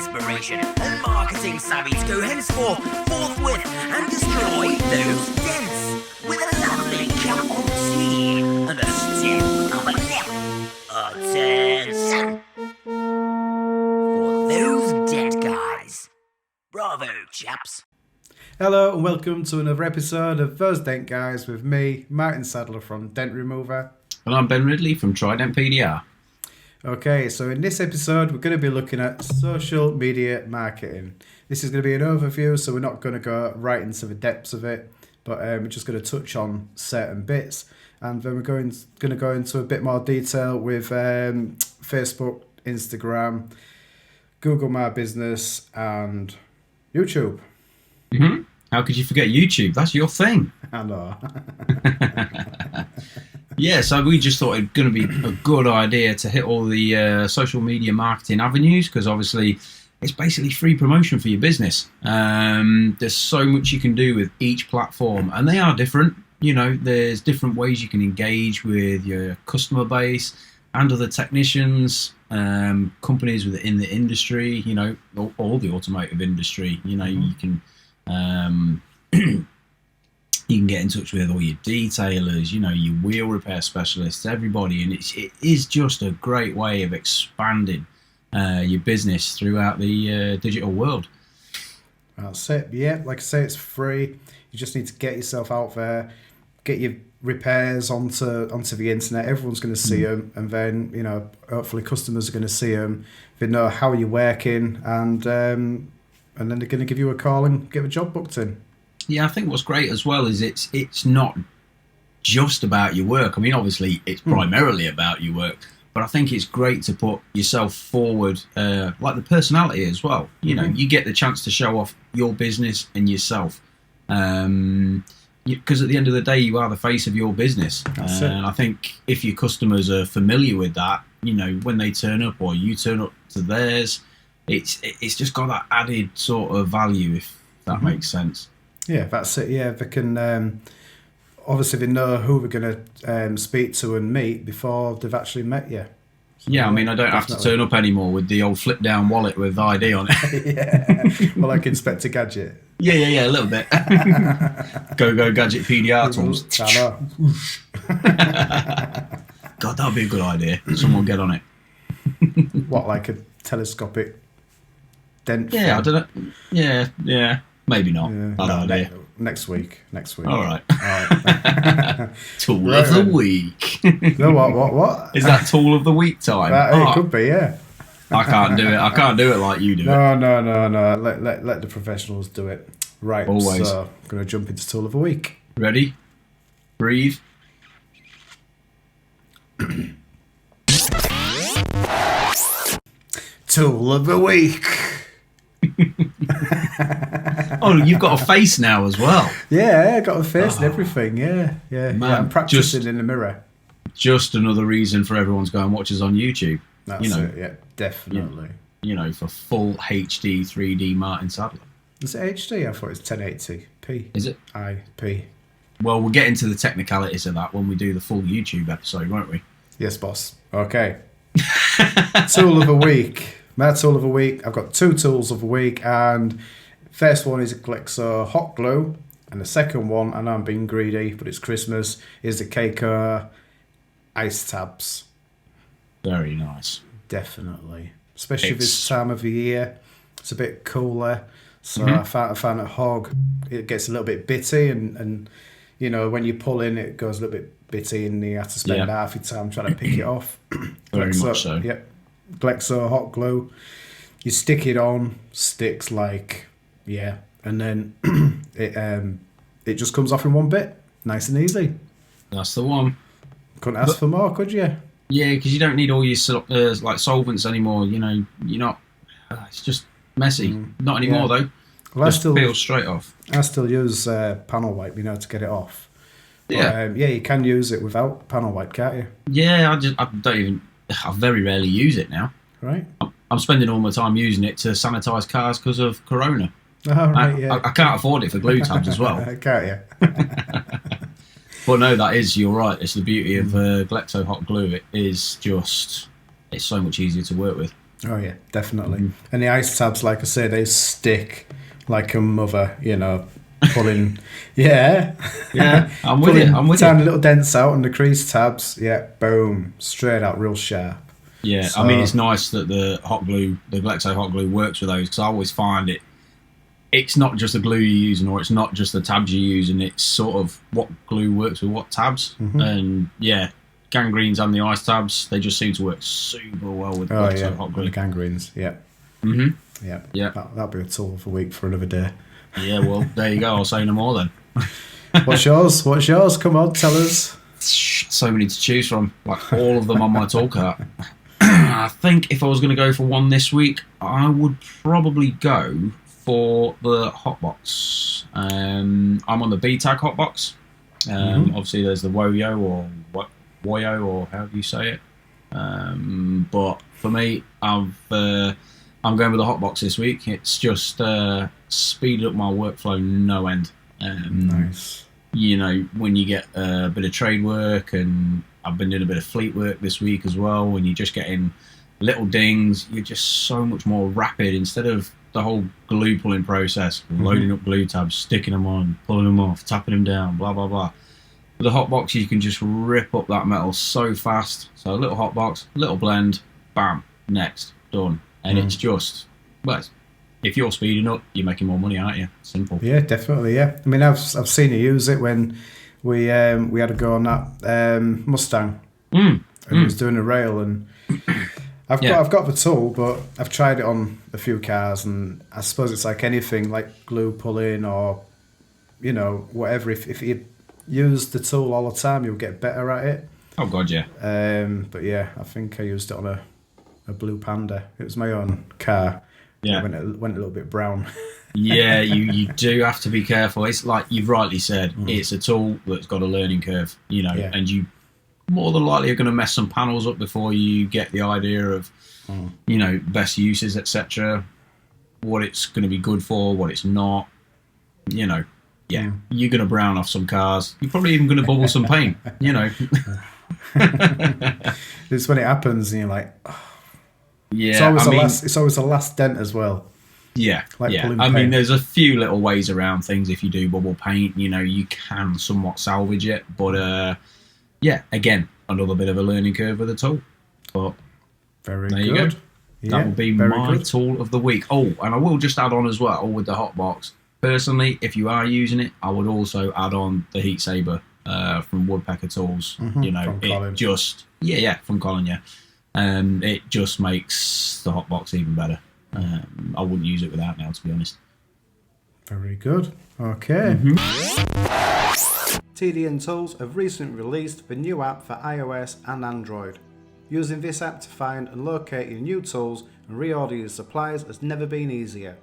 inspiration and marketing savvies go henceforth, forthwith, and destroy those dents with a lovely cup of tea and a stiff upper lip. Attention! For those dent guys. Bravo, chaps. Hello and welcome to another episode of Those Dent Guys with me, Martin Sadler from Dent Remover. And I'm Ben Ridley from Trident PDR. Okay, so in this episode we're going to be looking at social media marketing. This is going to be an overview, so we're not going to go right into the depths of it, but we're just going to touch on certain bits. And then we're going to go into a bit more detail with Facebook, Instagram, Google My Business and YouTube. Mm-hmm. How could you forget YouTube? That's your thing. I know. Yeah, so we just thought it was going to be a good idea to hit all the social media marketing avenues, because obviously it's basically free promotion for your business. There's so much you can do with each platform, and they are different. You know, there's different ways you can engage with your customer base and other technicians, companies within the industry, you know, all the automotive industry. You know, you can you can get in touch with all your detailers, you know, your wheel repair specialists, everybody, and it is just a great way of expanding your business throughout the digital world. That's it. Yeah, like I say, it's free. You just need to get yourself out there, get your repairs onto the internet. Everyone's going to see them, and then, you know, hopefully customers are going to see them. They know how you're working, and then they're going to give you a call and get a job booked in. Yeah, I think what's great as well is it's not just about your work. I mean, obviously it's primarily about your work, but I think it's great to put yourself forward, like the personality as well. You know, you get the chance to show off your business and yourself, because at the end of the day, you are the face of your business. And I think if your customers are familiar with that, you know, when they turn up or you turn up to theirs, it's just got that added sort of value, if that makes sense. Yeah, that's it. Yeah, they can obviously they know who they're going to speak to and meet before they've actually met you. So, yeah, I mean, I don't have to turn up anymore with the old flip-down wallet with ID on it. Yeah, well, like Inspector Gadget. Yeah, a little bit. Go Gadget PDR tools. God, that'd be a good idea. Someone get on it. What, like a telescopic dent? Yeah, I don't know. Yeah. Maybe not. Yeah, Bad idea. Next week. All right. Tool of the week. No, what? Is that tool of the week time? It could be, yeah. I can't do it. I can't do it like you do it. No. Let the professionals do it. Right. Always. So I'm going to jump into tool of the week. Ready? Breathe. Tool of the week. Oh, you've got a face now as well. Yeah, I got a face and everything. Yeah. Man, I'm practicing in the mirror. Just another reason for everyone to go and watch us on YouTube. That's it. Yeah, definitely. You know, for full HD 3D Martin Sadler. Is it HD? I thought it was 1080p. Is it? IP. Well, we'll get into the technicalities of that when we do the full YouTube episode, won't we? Yes, boss. Okay. Tool of the week. My tool of the week. I've got two tools of the week, and first one is a Glexo hot glue, and the second one, and I'm being greedy, but it's Christmas, is the Keiko ice tabs. Very nice. Definitely. Especially this time of the year. It's a bit cooler. So I found at Hog, it gets a little bit bitty, and you know, when you pull in, it goes a little bit bitty, and you have to spend half your time trying to pick it off. Very much so. Yep. Glexo hot glue. You stick it on, sticks like, and then it just comes off in one bit. Nice and easy. That's the one. Couldn't ask for more, could you? Yeah, because you don't need all your like solvents anymore. You know, you're not. It's just messy. Not anymore though. Well, just peels straight off. I still use panel wipe, you know, to get it off. Yeah. But, you can use it without panel wipe, can't you? Yeah, I very rarely use it now. Right. I'm spending all my time using it to sanitize cars because of Corona. Oh, right, I can't afford it for glue tabs as well. Can't you? But no, you're right. It's the beauty of Glexo hot glue. It's so much easier to work with. Oh yeah, definitely. And the ice tabs, like I say, they stick like a mother, pulling. Yeah. I'm with you. I'm with tiny you. little dents out on the crease tabs. Yeah, boom, straight out, real sharp. Yeah, So, I mean, it's nice that the Glexo hot glue works with those, because I always find it's not just the glue you're using, or it's not just the tabs you're using. It's sort of what glue works with what tabs. And yeah, gangrenes and the ice tabs, they just seem to work super well with Glexo hot glue. The gangrenes. Yeah. Yeah. That'll be a tool for a week for another day. Yeah, well, there you go. I'll say no more then. What's yours? Come on, tell us. So many to choose from, like all of them on my tool cart. I think if I was going to go for one this week, I would probably go for the hotbox. I'm on the B-Tag hotbox. Obviously, there's the Woyo or Woyo, or however you say it. But for me, I'm going with the hotbox this week. It's just speeded up my workflow no end. Nice. When you get a bit of trade work, and I've been doing a bit of fleet work this week as well, when you're just getting little dings, you're just so much more rapid. Instead of the whole glue pulling process, loading up glue tabs, sticking them on, pulling them off, tapping them down, blah, blah, blah. With the hotbox, you can just rip up that metal so fast. So a little hotbox, little blend, bam, next, done. And it's just, if you're speeding up, you're making more money, aren't you? Simple. Yeah, definitely. Yeah, I mean, I've seen you use it when we had to go on that Mustang, and he was doing a rail, and I've got the tool, but I've tried it on a few cars, and I suppose it's like anything, like glue pulling or whatever. If you use the tool all the time, you'll get better at it. Oh God, yeah. But yeah, I think I used it on a Blue Panda. It was my own car. Yeah, it went a little bit brown. Yeah, you do have to be careful. It's like you've rightly said, it's a tool that's got a learning curve, and you more than likely are going to mess some panels up before you get the idea of, best uses, etc. What it's going to be good for, what it's not. You're going to brown off some cars. You're probably even going to bubble some paint. It's when it happens, and you're like, oh. Yeah, it's always the last dent as well. Yeah, like yeah. I mean, there's a few little ways around things. If you do bubble paint, you can somewhat salvage it. But again, another bit of a learning curve with the tool. But very there good. You go. Yeah, that will be my tool of the week. Oh, and I will just add on as well with the hotbox. Personally, if you are using it, I would also add on the heat saber from Woodpecker Tools. From Colin. From Colin. Yeah. It just makes the hotbox even better. I wouldn't use it without now, to be honest. Very good. Okay. TDN Tools have recently released the new app for iOS and Android. Using this app to find and locate your new tools and reorder your supplies has never been easier.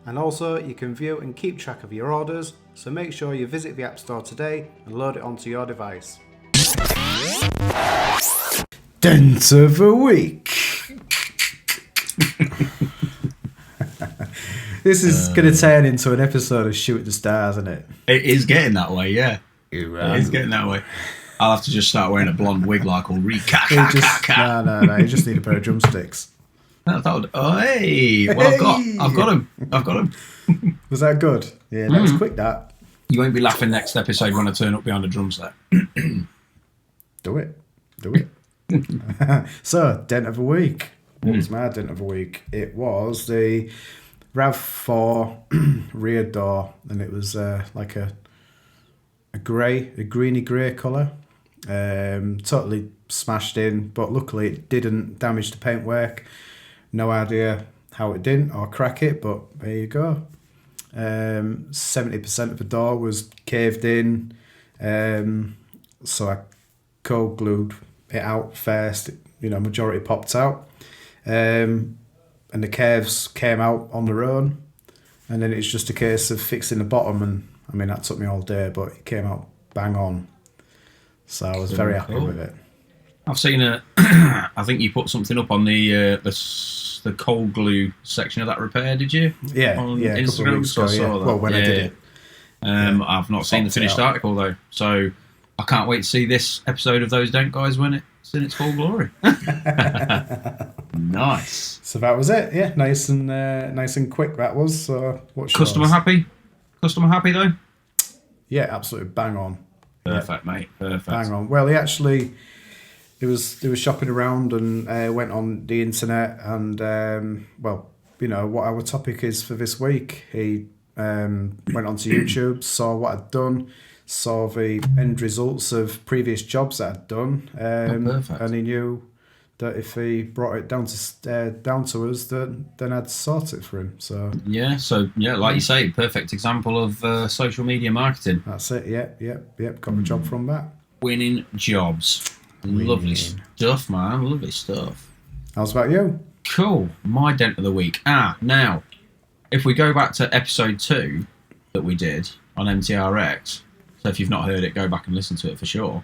And also, you can view and keep track of your orders, so make sure you visit the App Store today and load it onto your device. Dent of the Week. This is going to turn into an episode of Shoot the Stars, isn't it? It is getting that way, yeah. It is getting that way. I'll have to just start wearing a blonde wig like Ulrika. No. You just need a pair of drumsticks. Hey! Well, I've got him. Was that good? Yeah, that was quick, that. You won't be laughing next episode when I turn up behind a drum set. Do it. So, Dent of the Week. What was my Dent of the Week? It was the RAV4 rear door, and it was like a greeny grey colour. Totally smashed in, but luckily it didn't damage the paintwork. No idea how it didn't, or crack it, but there you go. 70% of the door was caved in, so I cold glued it out first. Majority popped out, and the curves came out on their own, and then it's just a case of fixing the bottom, and I mean that took me all day, but it came out bang on, so I was very happy with it. I've seen I think you put something up on the cold glue section of that repair, did you? Yeah, on Instagram. I saw that. Well, when I did it. I've not seen the finished article though, so I can't wait to see this episode of Those Dent Guys when it's in its full glory. Nice. So that was it. Yeah, nice and quick that was. So what's Customer yours? happy? Customer happy though? Yeah, absolutely bang on. Perfect, mate. Perfect. Bang on. Well, he was shopping around and went on the internet and well, you know what our topic is for this week. He went onto YouTube, saw what I'd done, saw the end results of previous jobs that I'd done, perfect. and he knew that if he brought it down to us, then I'd sort it for him. So yeah, like you say, perfect example of social media marketing. that's it. Yep. Got the job from that. Winning jobs. Lovely stuff, man. Lovely stuff. How's about you? Cool. My dent of the week. Now, if we go back to episode 2 that we did on MTRX, so if you've not heard it, go back and listen to it for sure.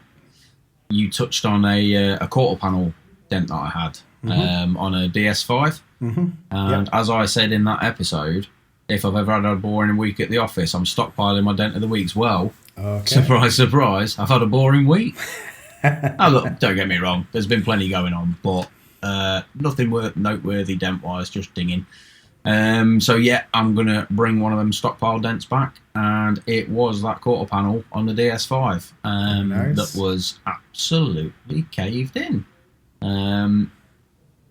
You touched on a quarter panel dent that I had on a DS5. And as I said in that episode, if I've ever had a boring week at the office, I'm stockpiling my dent of the weeks. Well, surprise, surprise, I've had a boring week. Oh, look, don't get me wrong, there's been plenty going on, but nothing noteworthy dent-wise, just dinging. So yeah, I'm going to bring one of them stockpile dents back, and it was that quarter panel on the DS5 Nice. that was absolutely caved in.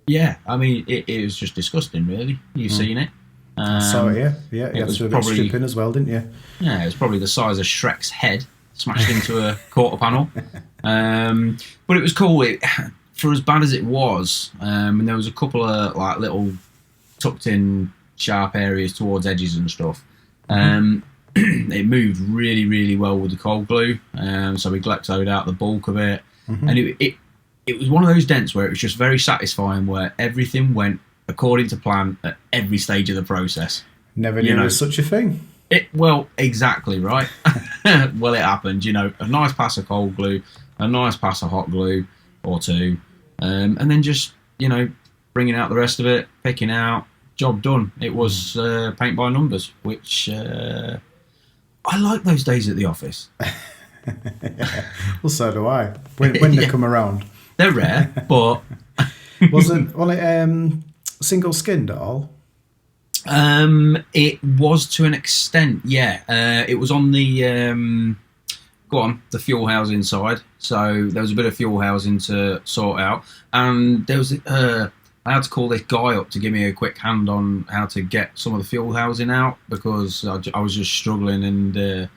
Yeah, I mean, it was just disgusting, really. You've seen it. So yeah. You had was to do a bit of probably- stripping as well, didn't you? Yeah, it was probably the size of Shrek's head smashed into a quarter panel. But it was cool. For as bad as it was, and there was a couple of like little tucked in sharp areas towards edges and stuff. It moved really, really well with the cold glue. So we glexoed out the bulk of it. And it was one of those dents where it was just very satisfying, where everything went according to plan at every stage of the process. Never knew there was such a thing. Well, exactly right. Well, it happened. A nice pass of cold glue, a nice pass of hot glue or two, and then just bringing out the rest of it, picking out, job done. It was paint by numbers, which I like those days at the office. Well, so do I. When they come around, They're rare, but was it single skinned at all? It was to an extent, yeah. It was on the the fuel housing side. So there was a bit of fuel housing to sort out, and there was I had to call this guy up to give me a quick hand on how to get some of the fuel housing out, because I was just struggling, and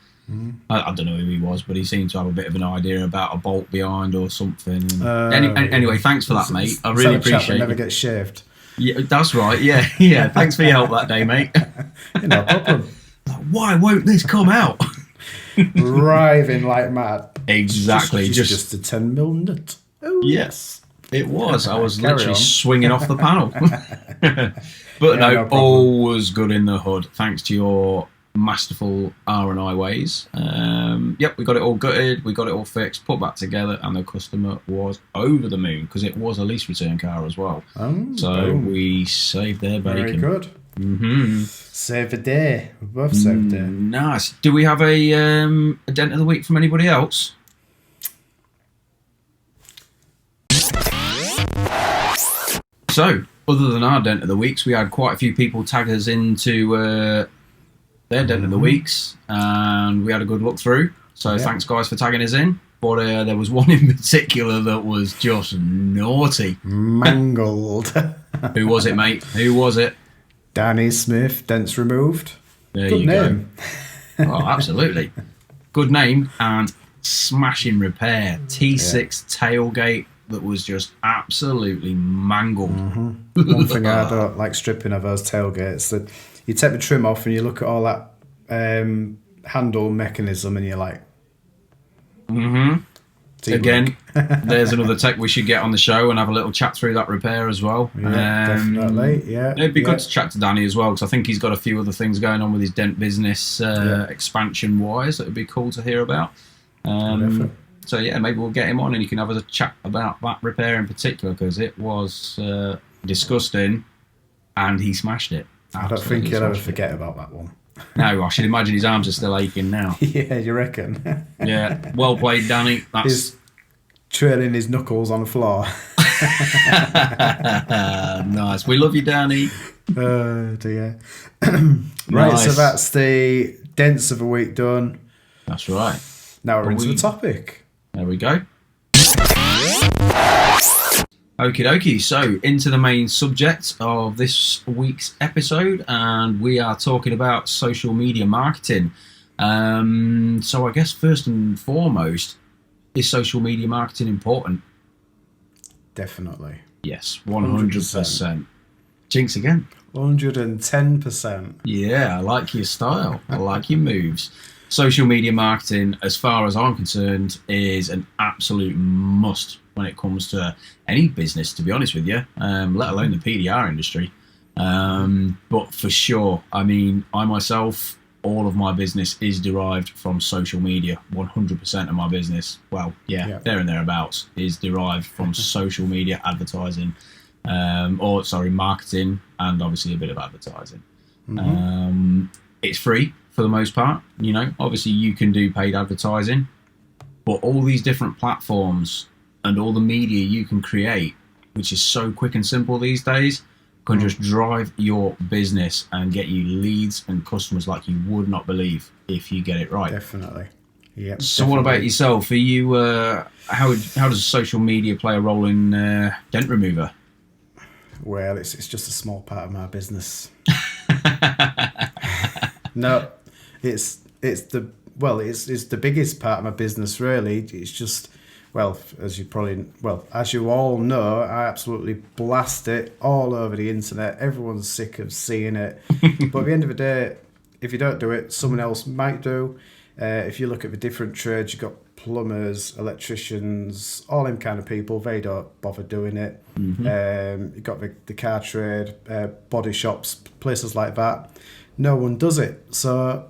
I don't know who he was, but he seemed to have a bit of an idea about a bolt behind or something. Anyway, thanks for that, mate. I really appreciate it. Never gets shaved. Yeah, that's right. Yeah. Thanks for your help that day, mate. No problem. Why won't this come out? Writhing like mad. Exactly. Just a 10mm nut. Oh yes, it was. I was Carry literally on. swinging off the panel. But no problem. all was good in the hood, thanks to your masterful R&I ways. Yep, we got it all gutted, we got it all fixed, put back together, and the customer was over the moon, because it was a lease return car as well. So we saved their bacon. Very good. Save the day. We both saved the day. Nice. Do we have a dent of the week from anybody else? So, other than our dent of the weeks, we had quite a few people tag us into their dent of the weeks, and we had a good look through. So thanks, guys, for tagging us in. But there was one in particular that was just naughty. Mangled. Who was it, mate? Who was it? Danny Smith, dents removed. There Good you name. go. Oh, absolutely. Good name and smashing repair. T6 tailgate that was just absolutely mangled. One thing I don't like stripping of those tailgates, that you take the trim off and you look at all that handle mechanism and you're like, Again, there's another tech we should get on the show and have a little chat through that repair as well. Definitely, yeah. It'd be good to chat to Danny as well, because I think he's got a few other things going on with his dent business expansion wise that would be cool to hear about. So yeah, maybe we'll get him on and you can have a chat about that repair in particular, because it was disgusting and he smashed it. I don't think he'll ever forget about that one. No, I should imagine his arms are still aching now. Yeah, you reckon? Yeah, well played, Danny. He's trailing his knuckles on the floor. Nice. We love you, Danny. Dear. Right, Nice. so that's the dents of a week done. That's right. Now we're into the topic. There we go. Okie dokie. So into the main subject of this week's episode, and we are talking about social media marketing. So I guess first and foremost, is social media marketing important? Definitely. Yes, 100%. Jinx again. 110%. Yeah, I like your style. I like your moves. Social media marketing, as far as I'm concerned, is an absolute must when it comes to any business, to be honest with you, let alone the PDR industry. But for sure, I mean, I myself, all of my business is derived from social media. 100% of my business, well, yeah, there and thereabouts, is derived from social media advertising, marketing, and obviously a bit of advertising. It's free for the most part. You know, obviously you can do paid advertising, but all these different platforms and all the media you can create, which is so quick and simple these days, can just drive your business and get you leads and customers like you would not believe if you get it right. Definitely. Yeah. So what about yourself? Are you how does social media play a role in dent remover? Well, it's just a small part of my business. No, it's the biggest part of my business, really. It's just, as you all know, I absolutely blast it all over the internet. Everyone's sick of seeing it. But at the end of the day, if you don't do it, someone else might do. If you look at the different trades, you've got plumbers, electricians, all them kind of people. They don't bother doing it. You've got the car trade, body shops, places like that. No one does it. So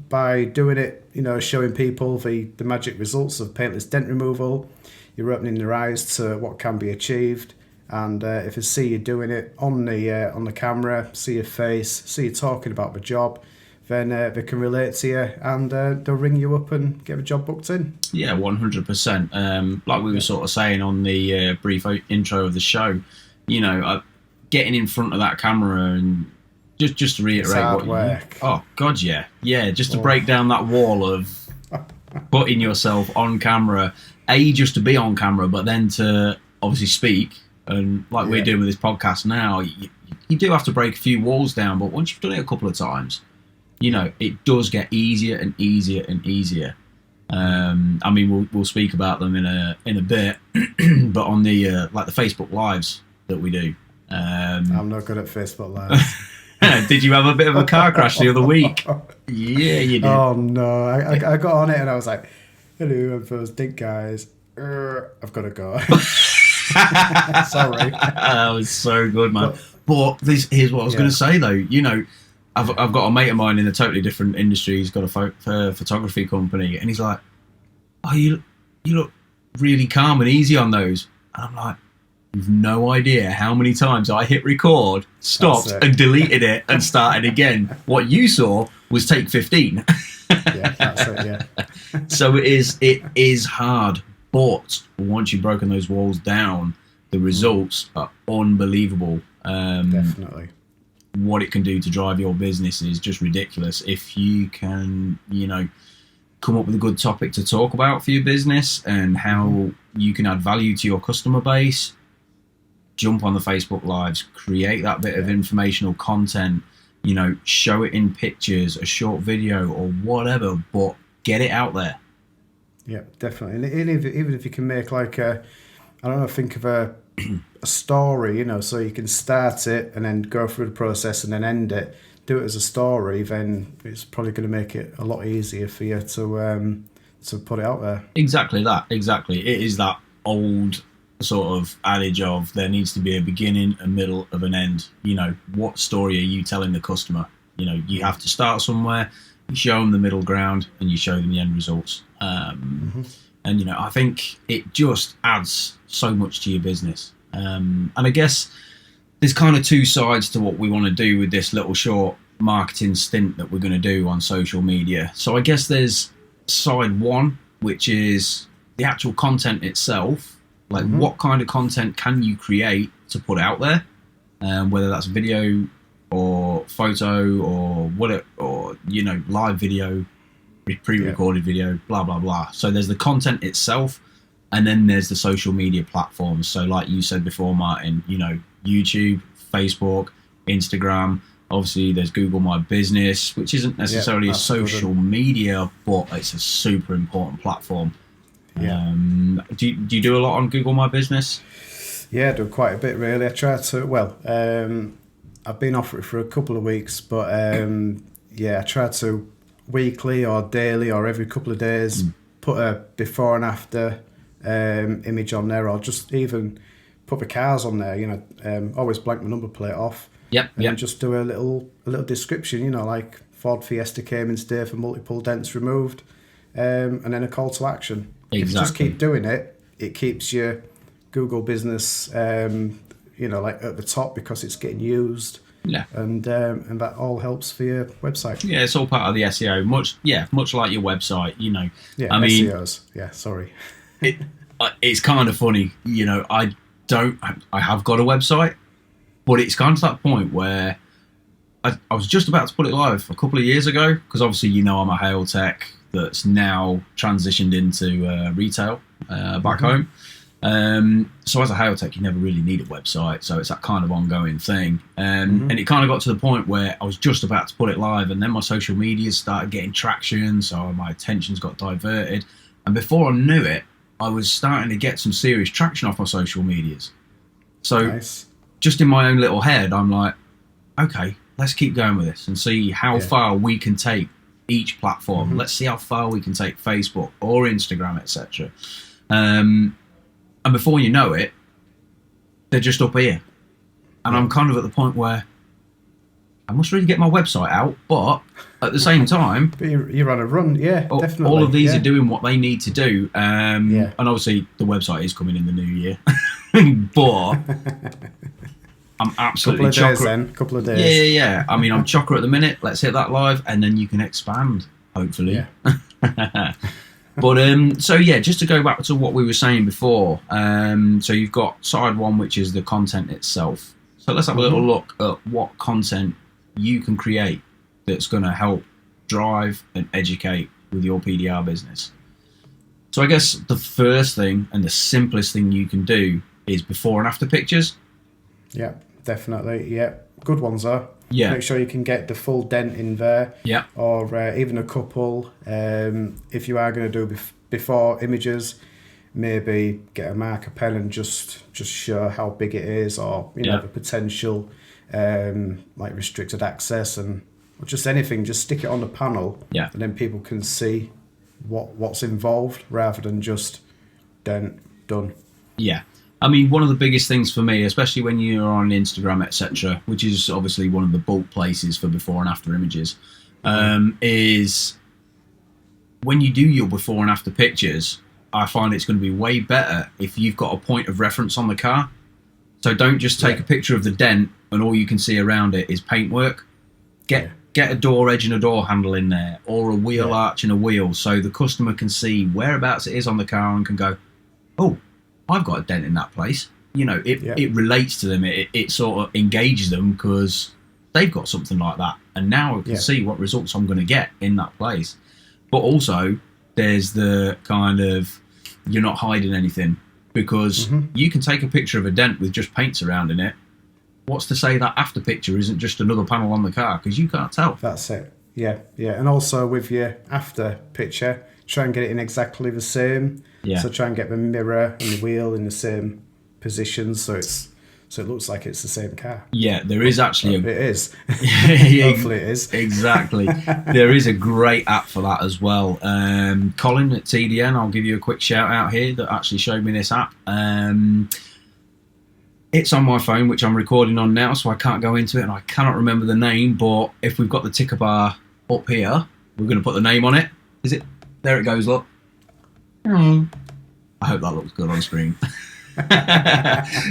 by doing it, showing people the magic results of paintless dent removal, you're opening their eyes to what can be achieved. And if they see you doing it on the camera, see your face, see you talking about the job, then they can relate to you, and they'll ring you up and get the job booked in. Yeah, 100%. Like we were sort of saying on the brief intro of the show, getting in front of that camera and just to reiterate work. Oh God, yeah, just to break down that wall of putting yourself on camera, just to be on camera, but then to obviously speak, and like we're doing with this podcast now, you do have to break a few walls down. But once you've done it a couple of times, it does get easier and easier and easier. I mean, we'll speak about them in a bit, but on the like the Facebook Lives that we do. I'm not good at Facebook Lives. Did you have a bit of a car crash the other week? Yeah, you did. Oh no, I got on it and I was like, "Hello, I'm those dink guys. I've got to go." Sorry. That was so good, man. But here's what I was going to say though. I've got a mate of mine in a totally different industry. He's got a photography company, and he's like, "Oh, you look really calm and easy on those." And I'm like, "You've no idea how many times I hit record, stopped, and deleted it, and started again. What you saw was take 15." Yeah, that's it. Yeah. So it is hard, but once you've broken those walls down, the results are unbelievable. Definitely. What it can do to drive your business is just ridiculous. If you can, come up with a good topic to talk about for your business and how you can add value to your customer base, jump on the Facebook Lives, create that bit of informational content, show it in pictures, a short video or whatever, but get it out there. Yeah, definitely. And even if you can make think of a story, so you can start it and then go through the process and then end it, do it as a story, then it's probably going to make it a lot easier for you to put it out there. Exactly. It is that old sort of adage of there needs to be a beginning, a middle, of an end. What story are you telling the customer? You have to start somewhere, you show them the middle ground, and you show them the end results. And I think it just adds so much to your business. And I guess there's kind of two sides to what we want to do with this little short marketing stint that we're going to do on social media. So I guess there's side one, which is the actual content itself, Like, what kind of content can you create to put out there? Whether that's video or photo or live video, pre-recorded video, blah, blah, blah. So there's the content itself, and then there's the social media platforms. So like you said before, Martin, YouTube, Facebook, Instagram. Obviously, there's Google My Business, which isn't necessarily a social media, but it's a super important platform. Yeah. Do you do a lot on Google My Business? Yeah, I do quite a bit, really. I try to, I've been off it for a couple of weeks, but I try to weekly or daily or every couple of days put a before and after image on there, or just even put the cars on there, always blank my number plate off. And just do a little description, like Ford Fiesta came in today for multiple dents removed, and then a call to action. Exactly. If you just keep doing it, it keeps your Google business, like at the top because it's getting used. Yeah. And that all helps for your website. Yeah, it's all part of the SEO. Much like your website, Yeah, I mean, SEOs. Yeah, sorry. It's kind of funny, I have got a website, but it's kind of that point where I was just about to put it live a couple of years ago, because obviously, I'm a hail tech that's now transitioned into retail back home. So as a hail tech, you never really need a website, so it's that kind of ongoing thing. And it kind of got to the point where I was just about to put it live, and then my social media started getting traction, so my attentions got diverted. And before I knew it, I was starting to get some serious traction off my social medias. So just in my own little head, I'm like, okay, let's keep going with this and see how far we can take each platform. Let's see how far we can take Facebook or Instagram, etc. And before you know it, they're just up here. And I'm kind of at the point where I must really get my website out, but at the same time... But you're on a run, definitely. All of these are doing what they need to do. And obviously the website is coming in the new year. But I'm absolutely chocker. Couple of days. Yeah. I mean, I'm chocker at the minute. Let's hit that live, and then you can expand, hopefully. Yeah. But just to go back to what we were saying before. So you've got side one, which is the content itself. So let's have a little look at what content you can create that's going to help drive and educate with your PDR business. So I guess the first thing and the simplest thing you can do is before and after pictures. Yeah, definitely. Yeah, good ones though. Yeah. Make sure you can get the full dent in there. Yeah. Or even a couple. If you are going to do before images, maybe get a marker pen and just show how big it is, or the potential like restricted access and just anything. Just stick it on the panel. Yeah. And then people can see what's involved rather than just dent done. Yeah. I mean, one of the biggest things for me, especially when you're on Instagram, etc., which is obviously one of the bulk places for before and after images, is when you do your before and after pictures, I find it's going to be way better if you've got a point of reference on the car. So don't just take a picture of the dent and all you can see around it is paintwork. Get a door edge and a door handle in there, or a wheel arch and a wheel, so the customer can see whereabouts it is on the car and can go, oh, I've got a dent in that place. It relates to them. It sort of engages them because they've got something like that. And now I can see what results I'm going to get in that place. But also, there's the kind of, you're not hiding anything, because you can take a picture of a dent with just paint surrounding it. What's to say that after picture isn't just another panel on the car? Because you can't tell. That's it. Yeah. And also with your after picture, try and get it in exactly the same. Yeah. So try and get the mirror and the wheel in the same position, so it looks like it's the same car. Yeah, there is actually it is. Hopefully it is. Exactly. There is a great app for that as well. Colin at TDN, I'll give you a quick shout out here, that actually showed me this app. It's on my phone, which I'm recording on now, so I can't go into it and I cannot remember the name, but if we've got the ticker bar up here, we're going to put the name on it. Is it? There it goes, look. I hope that looks good on screen.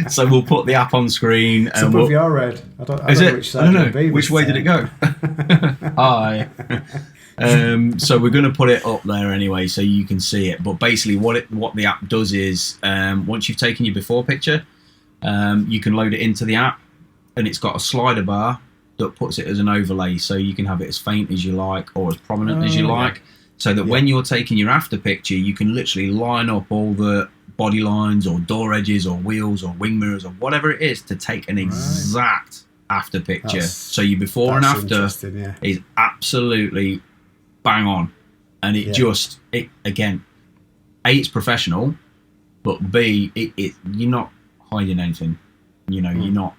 So we'll put the app on screen. It's above your head. I don't know which side I don't know. it'll be Which way did it go? Hi. So we're going to put it up there anyway, so you can see it. But basically, what the app does is, once you've taken your before picture, you can load it into the app, and it's got a slider bar that puts it as an overlay, so you can have it as faint as you like or as prominent as you like, so that when you're taking your after picture, you can literally line up all the body lines or door edges or wheels or wing mirrors or whatever it is to take an exact after picture. So your before and after is absolutely bang on, and it again, A, it's professional, but B, you're not hiding anything. You're not.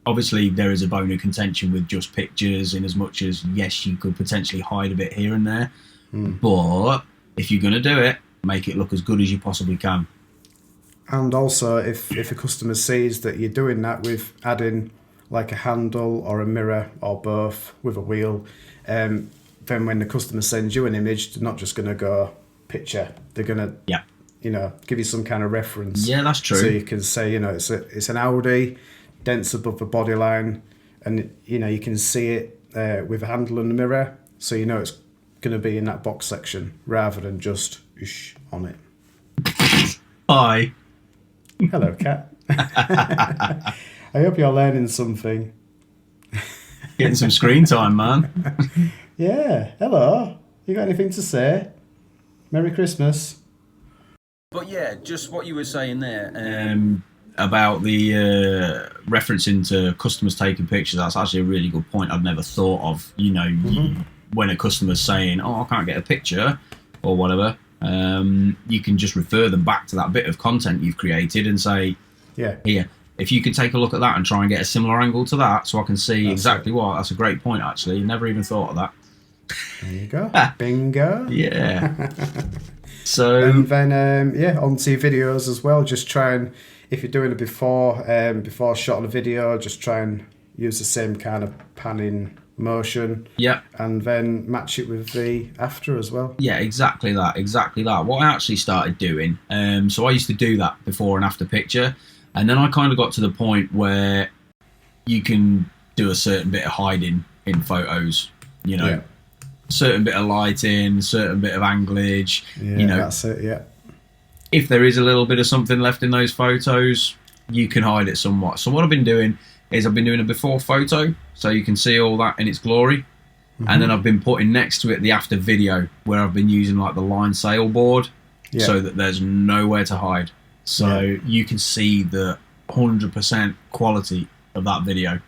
Obviously, there is a bone of contention with just pictures, in as much as yes, you could potentially hide a bit here and there, but if you're going to do it, make it look as good as you possibly can. And also, if a customer sees that you're doing that with adding like a handle or a mirror or both with a wheel, then when the customer sends you an image, they're not just going to go picture. They're going to, give you some kind of reference. Yeah, that's true. So you can say, it's an Audi, dents above the body line, and you can see it with a handle and a mirror, so it's going to be in that box section rather than just on it. Hi. Hello, cat. I hope you're learning something. Getting some screen time, man. Yeah. Hello. You got anything to say? Merry Christmas. But yeah, just what you were saying there about the referencing to customers taking pictures. That's actually a really good point. I've never thought of. When a customer's saying, "Oh, I can't get a picture," or whatever, you can just refer them back to that bit of content you've created and say, "Here, if you could take a look at that and try and get a similar angle to that, so I can see exactly what." That's a great point, actually. Never even thought of that. There you go. Bingo. Yeah. So and then onto your videos as well. Just try and, if you're doing a before shot on a video, just try and use the same kind of panning motion. Yeah. And then match it with the after as well. Yeah, exactly that. What I actually started doing, so I used to do that before and after picture, and then I kind of got to the point where you can do a certain bit of hiding in photos, certain bit of lighting, certain bit of anglage, that's it. Yeah. If there is a little bit of something left in those photos, you can hide it somewhat. So what I've been doing is I've been doing a before photo, so you can see all that in its glory. And then I've been putting next to it the after video, where I've been using like the line sailboard, so that there's nowhere to hide. So you can see the 100% quality of that video,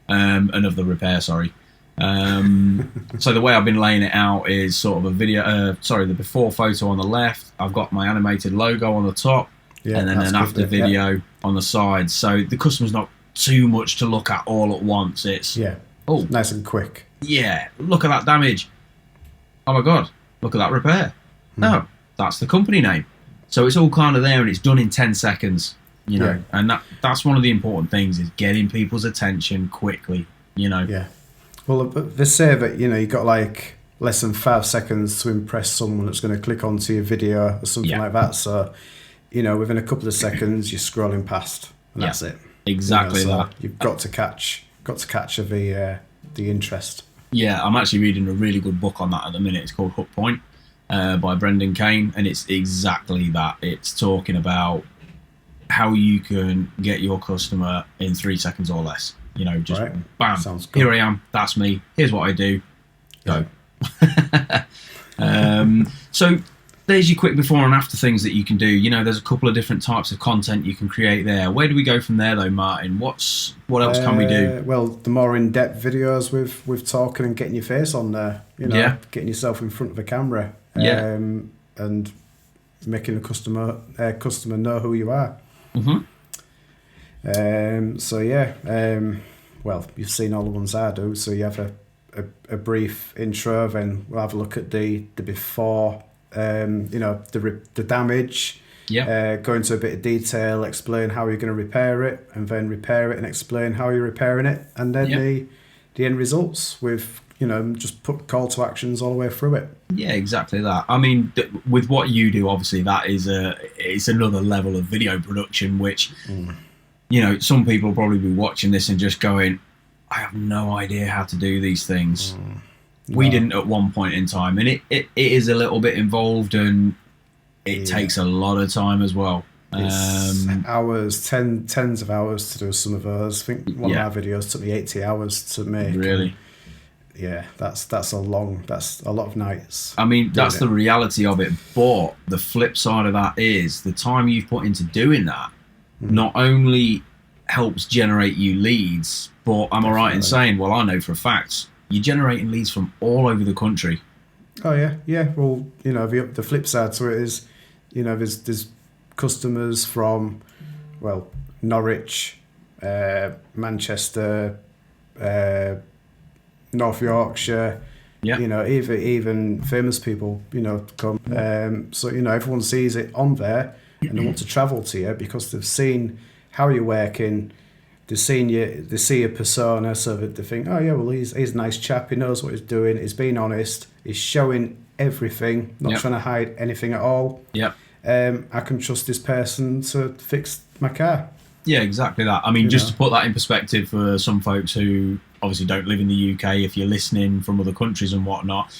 and of the repair, sorry. So the way I've been laying it out is sort of a video, the before photo on the left, I've got my animated logo on the top, and then an after video on the side. So the customer's not too much to look at all at once. It's nice and quick. Yeah, look at that damage. Oh my god, look at that repair. No, that's the company name. So it's all kind of there, and it's done in 10 seconds, and that's one of the important things, is getting people's attention quickly, Yeah. Well, they say that, you got like less than 5 seconds to impress someone that's going to click onto your video or something like that. So, within a couple of seconds, you're scrolling past, and that's it. Exactly that. You've got to catch the interest. Yeah, I'm actually reading a really good book on that at the minute. It's called Hook Point by Brendan Kane, and it's exactly that. It's talking about how you can get your customer in 3 seconds or less. Just bam, sounds good. Here I am, that's me, here's what I do, go. So there's your quick before and after things that you can do. There's a couple of different types of content you can create there. Where do we go from there though, Martin? What else can we do? Well, the more in-depth videos with talking and getting your face on there, getting yourself in front of a camera, and making a customer know who you are. Well, you've seen all the ones I do, so you have a brief intro, then we'll have a look at the before, the damage, go into a bit of detail, explain how you're going to repair it, and then repair it and explain how you're repairing it, and then the end results with just put call to actions all the way through it. Yeah, exactly that. I mean, with what you do, obviously, that is it's another level of video production, which, some people will probably be watching this and just going, I have no idea how to do these things. We didn't at one point in time, and it is a little bit involved, and it takes a lot of time as well. It's hours, tens of hours to do some of those. I think one of my videos took me 80 hours to make. Really? Yeah, that's a lot of nights. I mean, that's the reality of it. But the flip side of that is the time you've put into doing that not only helps generate you leads, but am I right in saying, well, I know for a fact, you're generating leads from all over the country. Oh, yeah. Yeah. Well, the flip side to it is, there's customers from, Norwich, Manchester, North Yorkshire, even famous people, come. So, everyone sees it on there and they want to travel to you because they've seen how you're working. They've seen you, they see a persona, so that they think, oh, yeah, well, he's a nice chap. He knows what he's doing. He's being honest. He's showing everything, not trying to hide anything at all. Yep. I can trust this person to fix my car. Yeah, exactly that. I mean, to put that in perspective for some folks who obviously don't live in the UK, if you're listening from other countries and whatnot,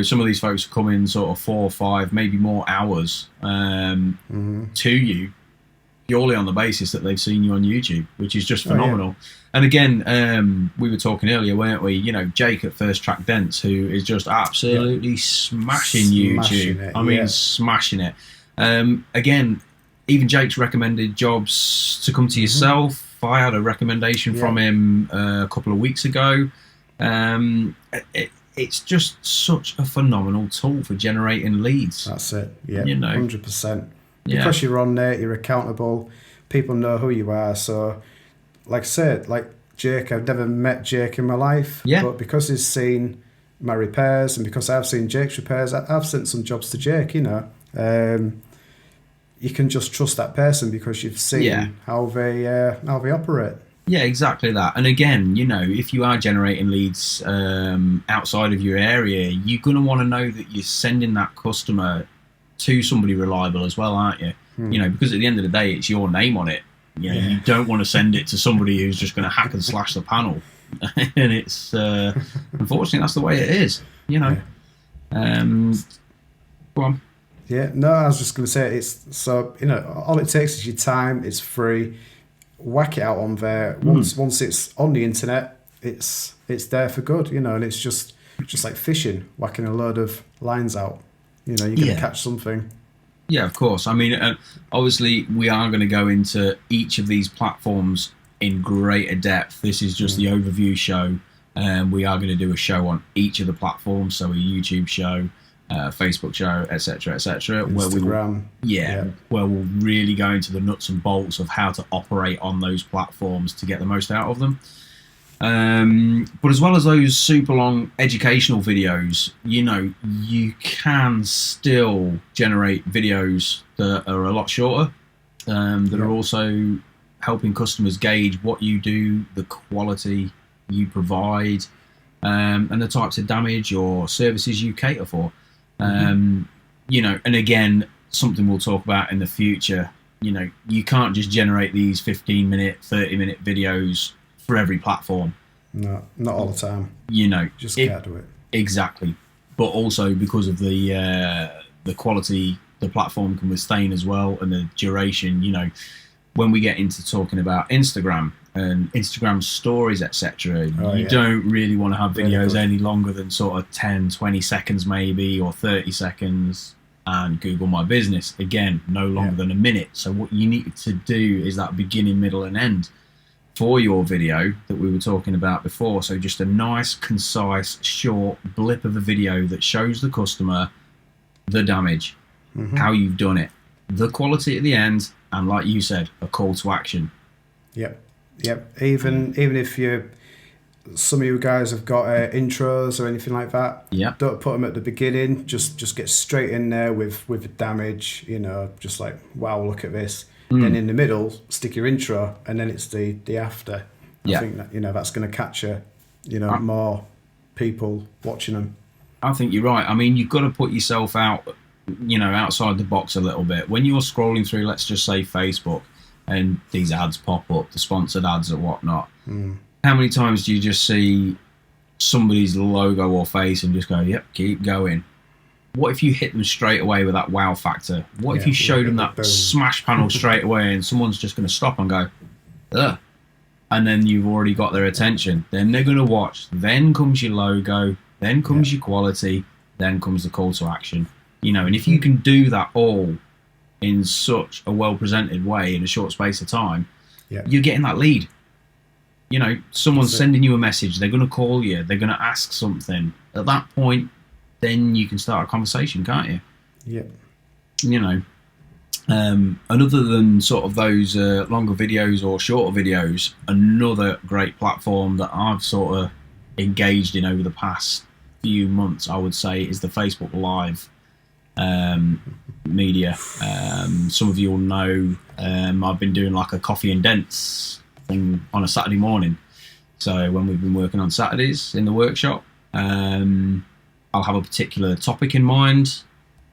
some of these folks come in sort of 4 or 5, maybe more hours to you purely on the basis that they've seen you on YouTube, which is just phenomenal. And again, we were talking earlier, weren't we? Jake at First Track Dents, who is just absolutely smashing YouTube. Smashing it. Again, even Jake's recommended jobs to come to yourself. I had a recommendation from him a couple of weeks ago. It's just such a phenomenal tool for generating leads. That's it. Yeah, 100%. Because you're on there, you're accountable. People know who you are. So, like I said, like Jake, I've never met Jake in my life. Yeah. But because he's seen my repairs and because I've seen Jake's repairs, I've sent some jobs to Jake, you can just trust that person because you've seen how they operate. Yeah, exactly that. And again, if you are generating leads outside of your area, you're going to want to know that you're sending that customer to somebody reliable as well, aren't you? Because at the end of the day, it's your name on it. You don't want to send it to somebody who's just going to hack and slash the panel. And it's unfortunately that's the way it is. Go on. Yeah, no, I was just going to say all it takes is your time. It's free. Whack it out on there. Once it's on the internet, it's there for good. And it's just like fishing, whacking a load of lines out. You're going to catch something. Yeah, of course. I mean, obviously, we are going to go into each of these platforms in greater depth. This is just the overview show. We are going to do a show on each of the platforms, so a YouTube show, Facebook show, etc., etc. Instagram. Where we'll really go into the nuts and bolts of how to operate on those platforms to get the most out of them. But as well as those super long educational videos, you can still generate videos that are a lot shorter, that are also helping customers gauge what you do, the quality you provide, and the types of damage or services you cater for. And again, something we'll talk about in the future, you can't just generate these 15-minute, 30-minute videos for every platform. No, not all the time. Just can't do it. Exactly. But also because of the quality the platform can withstand as well, and the duration, when we get into talking about Instagram and Instagram stories, etc., you don't really want to have videos any longer than sort of 10, 20 seconds maybe, or 30 seconds. And Google My Business, again, no longer than a minute. So what you need to do is that beginning, middle and end for your video that we were talking about before. So just a nice, concise, short blip of a video that shows the customer the damage, how you've done it, the quality at the end, and like you said, a call to action. Yep. Even if some of you guys have got intros or anything like that, don't put them at the beginning. Just get straight in there with the damage. Just like, wow, look at this. Then in the middle, stick your intro, and then it's the after. I think that that's going to catch you, more. people watching them. I think you're right. I mean, you've got to put yourself out, outside the box a little bit. When you're scrolling through, let's just say Facebook, and these ads pop up, the sponsored ads or whatnot. How many times do you just see somebody's logo or face and just go, yep, keep going? What if you hit them straight away with that wow factor? What if you showed them that smash panel straight away and someone's just going to stop and go, ugh? And then you've already got their attention. Then they're going to watch. Then comes your logo. Then comes your quality. Then comes the call to action. And if you can do that all in such a well-presented way in a short space of time, you're getting that lead. Someone's sending you a message. They're going to call you. They're going to ask something. At that point, then you can start a conversation, can't you? Yep. And other than sort of those longer videos or shorter videos, another great platform that I've sort of engaged in over the past few months, I would say, is the Facebook Live media. Some of you will know I've been doing like a coffee and dents thing on a Saturday morning. So when we've been working on Saturdays in the workshop, I'll have a particular topic in mind,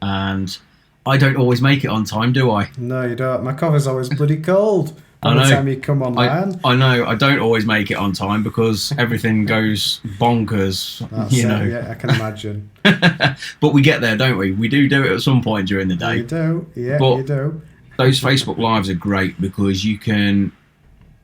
and I don't always make it on time, do I? No, you don't. My coffee's always bloody cold by the time you come online. I know. I don't always make it on time because everything goes bonkers. Yeah, I can imagine. But we get there, don't we? We do it at some point during the day. You do, yeah, but you do. Those Facebook Lives are great because you can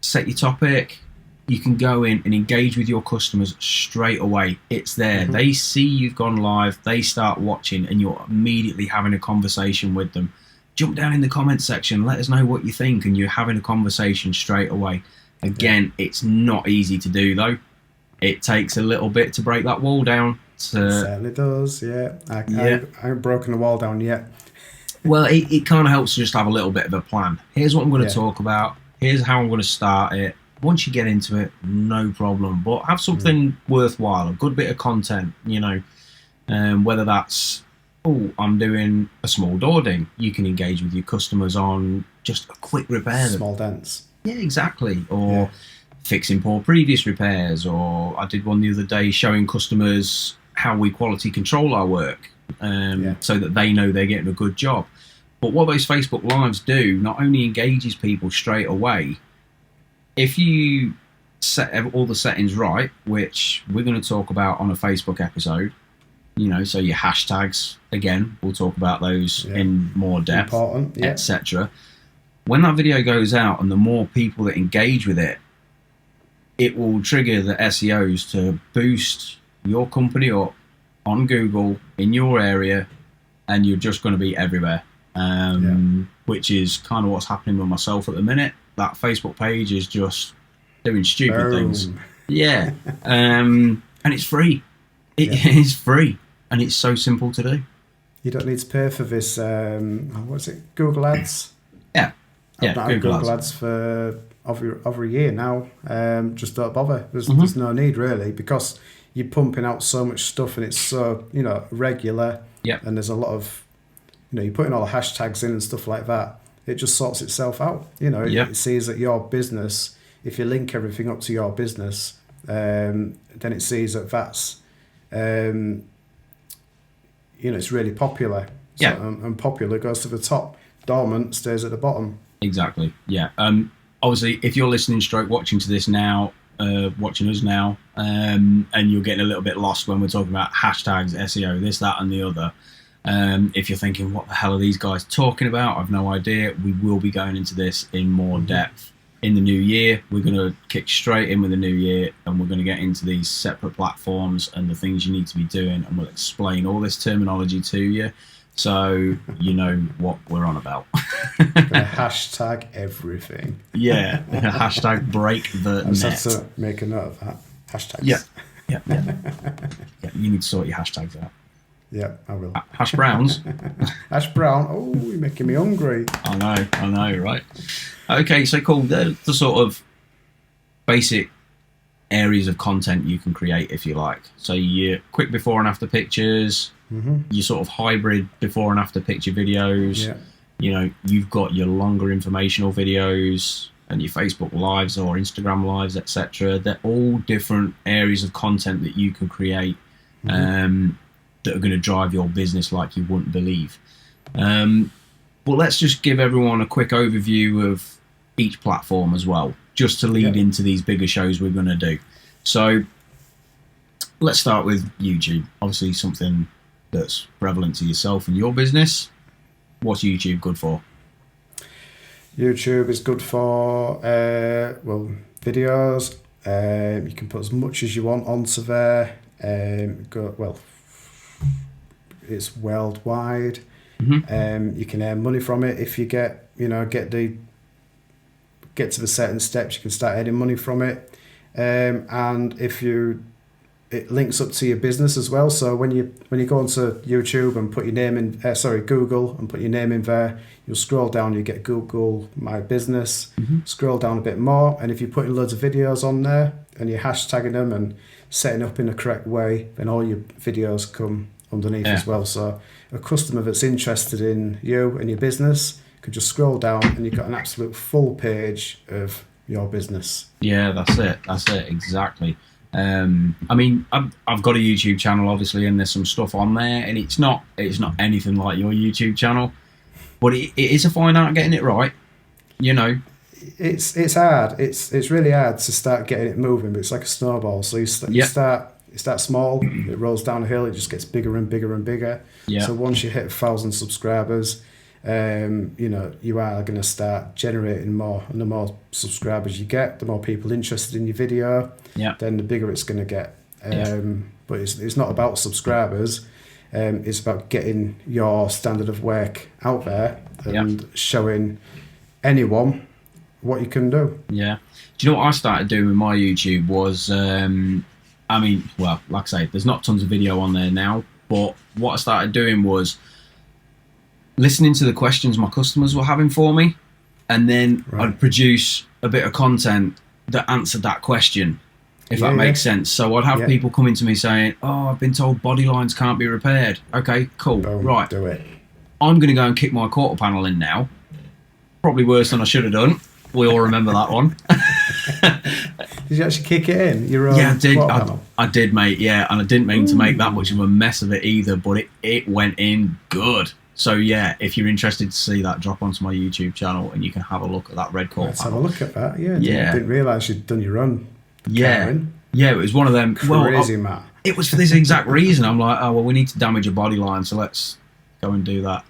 set your topic. You can go in and engage with your customers straight away. It's there. They see you've gone live. They start watching, and you're immediately having a conversation with them. Jump down in the comments section. Let us know what you think, and you're having a conversation straight away. Again, it's not easy to do, though. It takes a little bit to break that wall down. It certainly does, yeah. I haven't broken the wall down yet. Well, it kind of helps to just have a little bit of a plan. Here's what I'm going to talk about. Here's how I'm going to start it. Once you get into it, no problem. But have something worthwhile, a good bit of content, whether that's, I'm doing a small door ding. You can engage with your customers on just a quick repair. Small dents. Yeah, exactly. Or fixing poor previous repairs. Or I did one the other day showing customers how we quality control our work so that they know they're getting a good job. But what those Facebook Lives do not only engages people straight away, if you set all the settings right, which we're going to talk about on a Facebook episode, so your hashtags, again, we'll talk about those in more depth, etc. When that video goes out and the more people that engage with it, it will trigger the SEOs to boost your company up on Google in your area, and you're just going to be everywhere, which is kind of what's happening with myself at the minute. That Facebook page is just doing stupid things. Yeah. And it's free. It is free. And it's so simple to do. You don't need to pay for this, what's it, Google Ads? Yeah. I've not had Google Ads for over a year now. Just don't bother. There's no need, really, because you're pumping out so much stuff and it's so, regular. Yeah. And there's a lot of, you're putting all the hashtags in and stuff like that. It just sorts itself out. It sees that your business, if you link everything up to your business, then it sees that that's, it's really popular. And popular goes to the top. Dormant stays at the bottom. Exactly. Yeah. Obviously, if you're listening watching to this now, watching us now, and you're getting a little bit lost when we're talking about hashtags, SEO, this, that, and the other. If you're thinking, what the hell are these guys talking about? I've no idea. We will be going into this in more depth in the new year. We're going to kick straight in with the new year, and we're going to get into these separate platforms and the things you need to be doing, and we'll explain all this terminology to you so you know what we're on about. Hashtag everything. Yeah, hashtag break the net. I just have to make a note of that. Hashtags. Yeah, you need to sort your hashtags out. Yeah, I will. Hash browns. Hash brown. Oh, you're making me hungry. I know, right? Okay, so cool. The sort of basic areas of content you can create, if you like. So your quick before and after pictures, your sort of hybrid before and after picture videos. Yeah. You've got your longer informational videos. and your Facebook lives or Instagram lives, etc. They're all different areas of content that you can create that are going to drive your business like you wouldn't believe. But let's just give everyone a quick overview of each platform as well, just to lead into these bigger shows we're going to do. So let's start with YouTube. Obviously something that's prevalent to yourself and your business. What's YouTube good for? YouTube is good for videos. You can put as much as you want onto there. It's worldwide. You can earn money from it if you get to the certain steps. You can start earning money from it, and it links up to your business as well. So when you go onto YouTube and put your name in, Google, and put your name in there, you'll scroll down. You get Google My Business. Scroll down a bit more, and if you're putting loads of videos on there and you're hashtagging them and setting up in the correct way, then all your videos come underneath as well. So a customer that's interested in you and your business could just scroll down, and you've got an absolute full page of your business. Yeah, that's it exactly. I mean, I've got a YouTube channel, obviously, and there's some stuff on there, and it's not anything like your YouTube channel, but it is a fine art getting it right. It's hard. It's really hard to start getting it moving, but it's like a snowball. So you start small, it rolls down a hill, it just gets bigger and bigger and bigger. So once you hit 1,000 subscribers, you are going to start generating more, and the more subscribers you get, the more people interested in your video, then the bigger it's going to get. But it's not about subscribers. It's about getting your standard of work out there and showing anyone what you can do. Do you know what I started doing with my YouTube was, like I say, there's not tons of video on there now, but what I started doing was listening to the questions my customers were having for me, and then I'd produce a bit of content that answered that question, if that makes sense. So I'd have people coming to me saying, I've been told body lines can't be repaired. Okay, cool. Boom, right. Do it. I'm going to go and kick my quarter panel in now. Probably worse than I should have done. We all remember that one. Did you actually kick it in? Your own I did, mate. Yeah, and I didn't mean to make that much of a mess of it either, but it went in good. So yeah, if you're interested to see that, drop onto my YouTube channel and you can have a look at that red quarter panel. Let's have a look at that. Yeah. Didn't realise you'd done your own. Yeah, it was one of them. Crazy, Matt. It was for this exact reason. I'm like, we need to damage a body line, so let's go and do that.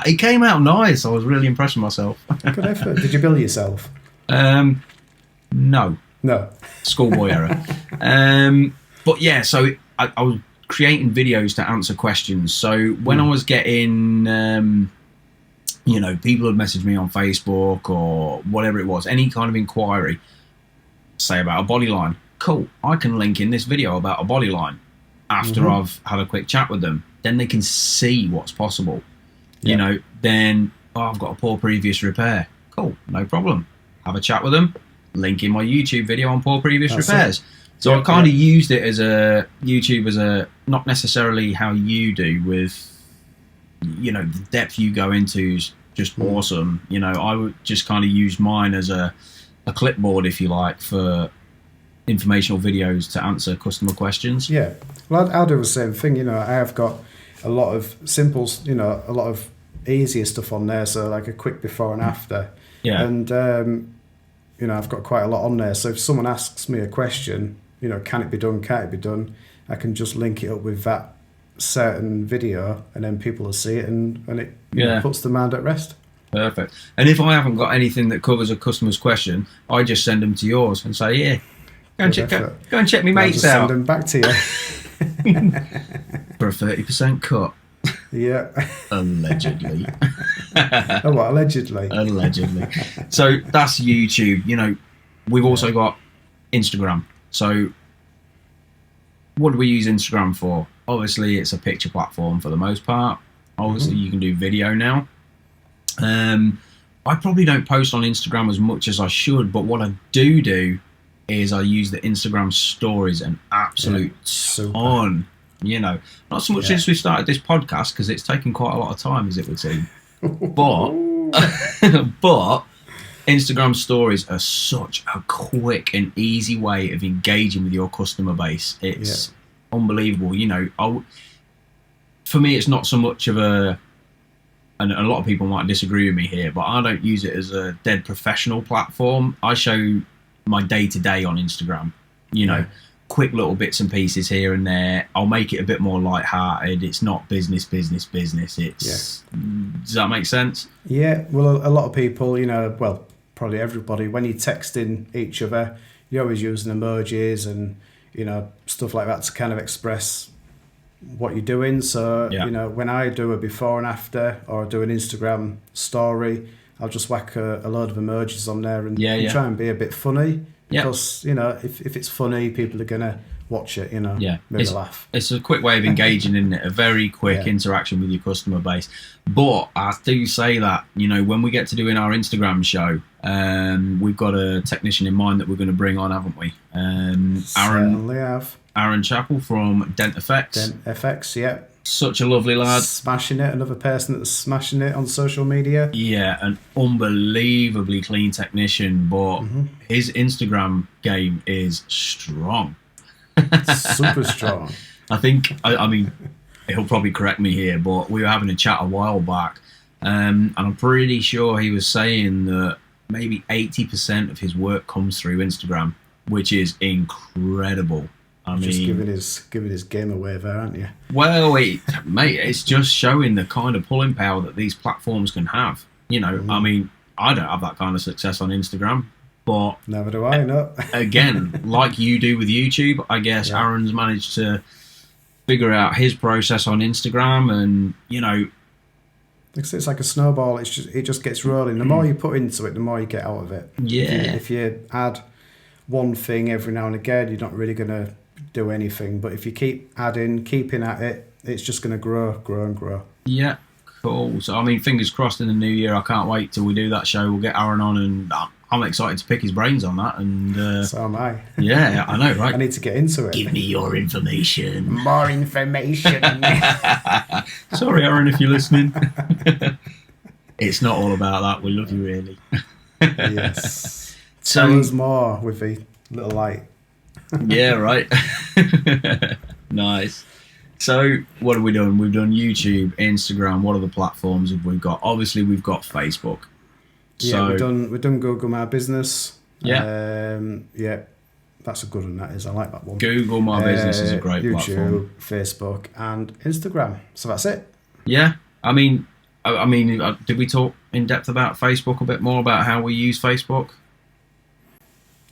It came out nice. I was really impressed with myself. Good effort. Did you bill yourself? No. Schoolboy error. But yeah, so I was creating videos to answer questions. So when I was getting, people would message me on Facebook or whatever it was, any kind of inquiry, say about a body line. Cool. I can link in this video about a body line after I've had a quick chat with them. Then they can see what's possible. Then I've got a poor previous repair. Cool, no problem. Have a chat with them. Link in my YouTube video on poor previous repairs. So I kind of used it as YouTube as a, not necessarily how you do with, the depth you go into is just awesome. I would just kind of use mine as a clipboard, if you like, for informational videos to answer customer questions. Yeah, well, I'll do the same thing. I have got a lot of simples, a lot of easier stuff on there, so like a quick before and after. And I've got quite a lot on there, so if someone asks me a question, can it be done, can't it be done, I can just link it up with that certain video, and then people will see it, and it puts the mind at rest. Perfect. And if I haven't got anything that covers a customer's question, I just send them to yours and say, go and check me mates out. Send them back to you. For a 30% cut. Yeah. Allegedly. Oh, what? Allegedly? Allegedly. So that's YouTube. We've also got Instagram. So what do we use Instagram for? Obviously, it's a picture platform for the most part. Obviously, you can do video now. I probably don't post on Instagram as much as I should, but what I do is I use the Instagram stories an absolute ton. Not so much since we started this podcast, because it's taken quite a lot of time, as it would seem. But Instagram stories are such a quick and easy way of engaging with your customer base. It's unbelievable. You know, for me, it's not so much of and a lot of people might disagree with me here, but I don't use it as a dead professional platform. I show my day-to-day on Instagram, you know, quick little bits and pieces here and there. I'll make it a bit more light-hearted. It's not business. It's Does that make sense? Yeah, well, a lot of people, you know, well, probably everybody, when you're texting each other, you're always using emojis and, you know, stuff like that to kind of express what you're doing. So, you know, when I do a before and after or do an Instagram story, I'll just whack a load of emojis on there and try and be a bit funny. Because, you know, if it's funny, people are going to watch it, you know, maybe laugh. It's a quick way of engaging, isn't it? A very quick interaction with your customer base. But I do say that, you know, when we get to doing our Instagram show, we've got a technician in mind that we're going to bring on, haven't we? Certainly have. Aaron Chappell from Dent Effects. Dent Effects, yeah. Such a lovely lad. Smashing it. Another person that's smashing it on social media. Yeah, an unbelievably clean technician, but his Instagram game is strong. Super strong. I mean, he'll probably correct me here, but we were having a chat a while back, and I'm pretty sure he was saying that maybe 80% of his work comes through Instagram, which is incredible. I mean, just giving his game away there, aren't you? Well, mate, it's just showing the kind of pulling power that these platforms can have. You know, I mean, I don't have that kind of success on Instagram, but never do I. No. Again, like you do with YouTube, I guess Aaron's managed to figure out his process on Instagram, and you know, it's like a snowball. It just gets rolling. The more you put into it, the more you get out of it. Yeah. If you add one thing every now and again, you're not really going to do anything. But if you keep keeping at it, it's just going to grow and grow. Yeah, cool. So I mean, fingers crossed in the new year. I can't wait till we do that show. We'll get Aaron on, and I'm excited to pick his brains on that. And so am I. Yeah, I know, right? I need to get into it. Give me your information. More information. Sorry, Aaron, if you're listening. It's not all about that. We love you, really. Yes. Tell us more with the little light. Yeah, right. Nice. So what have we done? We've done YouTube, Instagram. What other platforms have we got? Obviously, we've got Facebook. Yeah, we've done Google My Business. Yeah. Yeah, that's a good one, that is. I like that one. Google My Business is a great YouTube, platform. Facebook, and Instagram. So that's it. Yeah. I mean, did we talk in depth about Facebook a bit more, about how we use Facebook?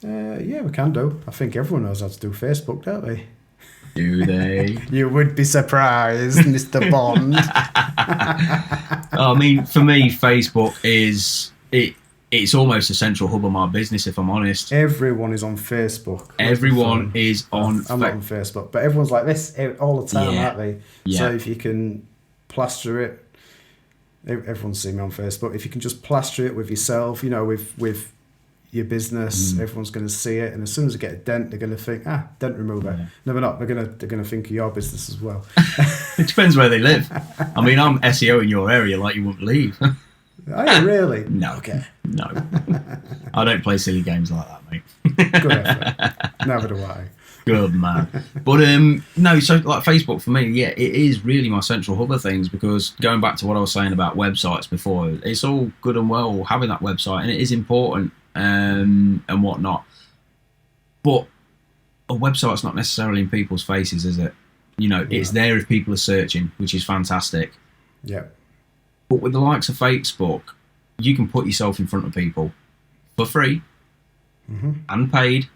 Yeah, we can do. I think everyone knows how to do Facebook, don't they? Do they? You would be surprised, Mr. Bond. I mean, for me, Facebook it's almost a central hub of my business, if I'm honest. Everyone is on Facebook. Everyone is on... I'm not on Facebook, but everyone's like this all the time, aren't they? Yeah. So if you can plaster it, everyone's seen me on Facebook, if you can just plaster it with yourself, you know, with your business, everyone's going to see it, and as soon as they get a dent, they're going to think, dent remover. Yeah. No, they're not. They're going to think of your business as well. It depends where they live. I mean, I'm SEO in your area like you wouldn't believe. Are you really? No. Okay. No. I don't play silly games like that, mate. Good effort. Never do I. Good man. But no, so like Facebook for me, yeah, it is really my central hub of things, because going back to what I was saying about websites before, it's all good and well having that website, and it is important and whatnot. But a website's not necessarily in people's faces, is it? You know, it's there if people are searching, which is fantastic. Yeah. But with the likes of Facebook, you can put yourself in front of people for free and paid,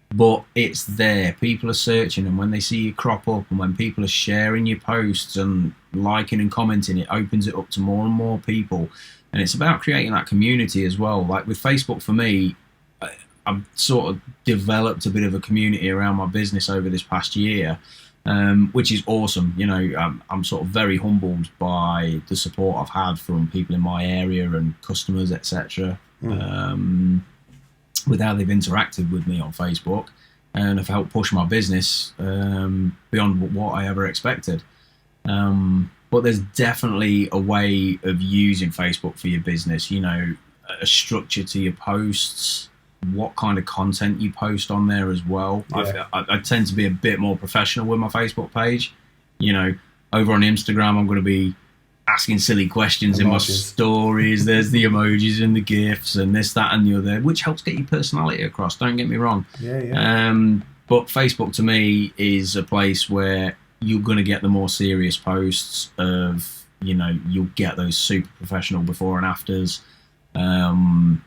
but it's there. People are searching, and when they see you crop up, and when people are sharing your posts and liking and commenting, it opens it up to more and more people. And it's about creating that community as well. Like with Facebook, for me, I've sort of developed a bit of a community around my business over this past year, which is awesome. You know, I'm sort of very humbled by the support I've had from people in my area and customers, etc. With how they've interacted with me on Facebook, and have helped push my business beyond what I ever expected. But there's definitely a way of using Facebook for your business. You know, a structure to your posts, what kind of content you post on there as well. Yeah. I tend to be a bit more professional with my Facebook page. You know, over on Instagram, I'm going to be asking silly questions in my stories. There's the emojis and the GIFs and this, that, and the other, which helps get your personality across. Don't get me wrong. Yeah. But Facebook to me is a place where you're going to get the more serious posts of, you know, you'll get those super professional before and afters, and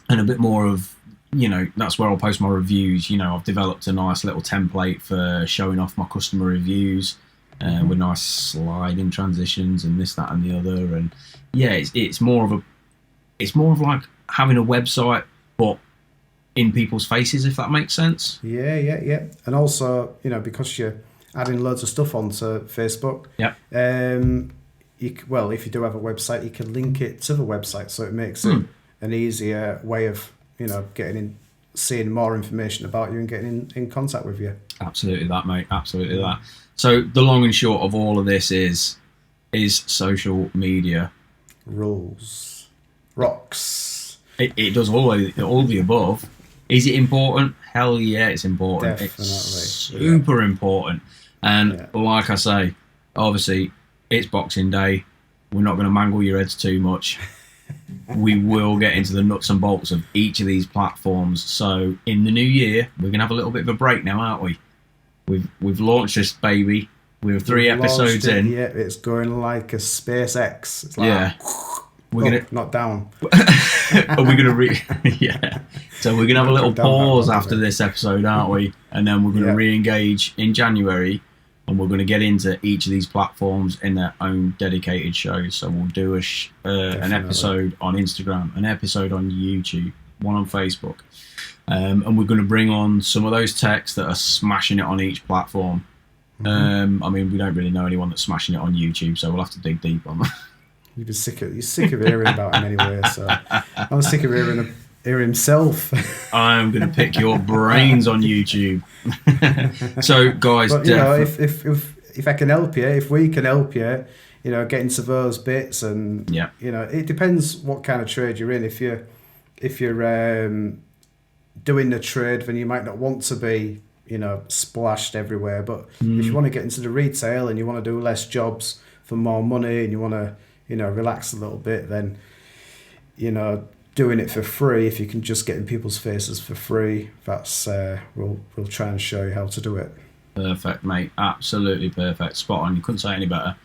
a bit more of, you know, that's where I'll post my reviews. You know, I've developed a nice little template for showing off my customer reviews, with nice sliding transitions and this, that, and the other. And yeah, it's more of like having a website, but in people's faces, if that makes sense. Yeah. And also, you know, because you're adding loads of stuff onto Facebook. Yep. If you do have a website, you can link it to the website, so it makes it an easier way of, you know, seeing more information about you and getting in contact with you. Absolutely that, mate. Absolutely that. So the long and short of all of this is social media rules, rocks. It does all the above. Is it important? Hell yeah, it's important. Definitely. It's super important. And like I say, obviously, it's Boxing Day. We're not going to mangle your heads too much. We will get into the nuts and bolts of each of these platforms. So in the new year, we're going to have a little bit of a break now, aren't we? We've launched this baby. We're 3 episodes in. Yeah, it's going like a SpaceX. It's like, we're gonna not down. Are we gonna yeah? So we're gonna have a little pause after this episode, aren't we? And then we're gonna re-engage in January, and we're gonna get into each of these platforms in their own dedicated shows. So we'll do an episode on Instagram, an episode on YouTube, one on Facebook, and we're gonna bring on some of those techs that are smashing it on each platform. I mean, we don't really know anyone that's smashing it on YouTube, so we'll have to dig deep on that. You're sick of hearing about him anyway, so I'm sick of hearing himself. I'm going to pick your brains on YouTube. So, guys, but, you know, if I can help you, if we can help you, you know, get into those bits, and you know, it depends what kind of trade you're in. If you're doing the trade, then you might not want to be, you know, splashed everywhere. But if you want to get into the retail and you want to do less jobs for more money, and you want to, you know, relax a little bit, then, you know, doing it for free, if you can just get in people's faces for free, that's we'll try and show you how to do it. Perfect, mate. Absolutely perfect. Spot on. You couldn't say any better.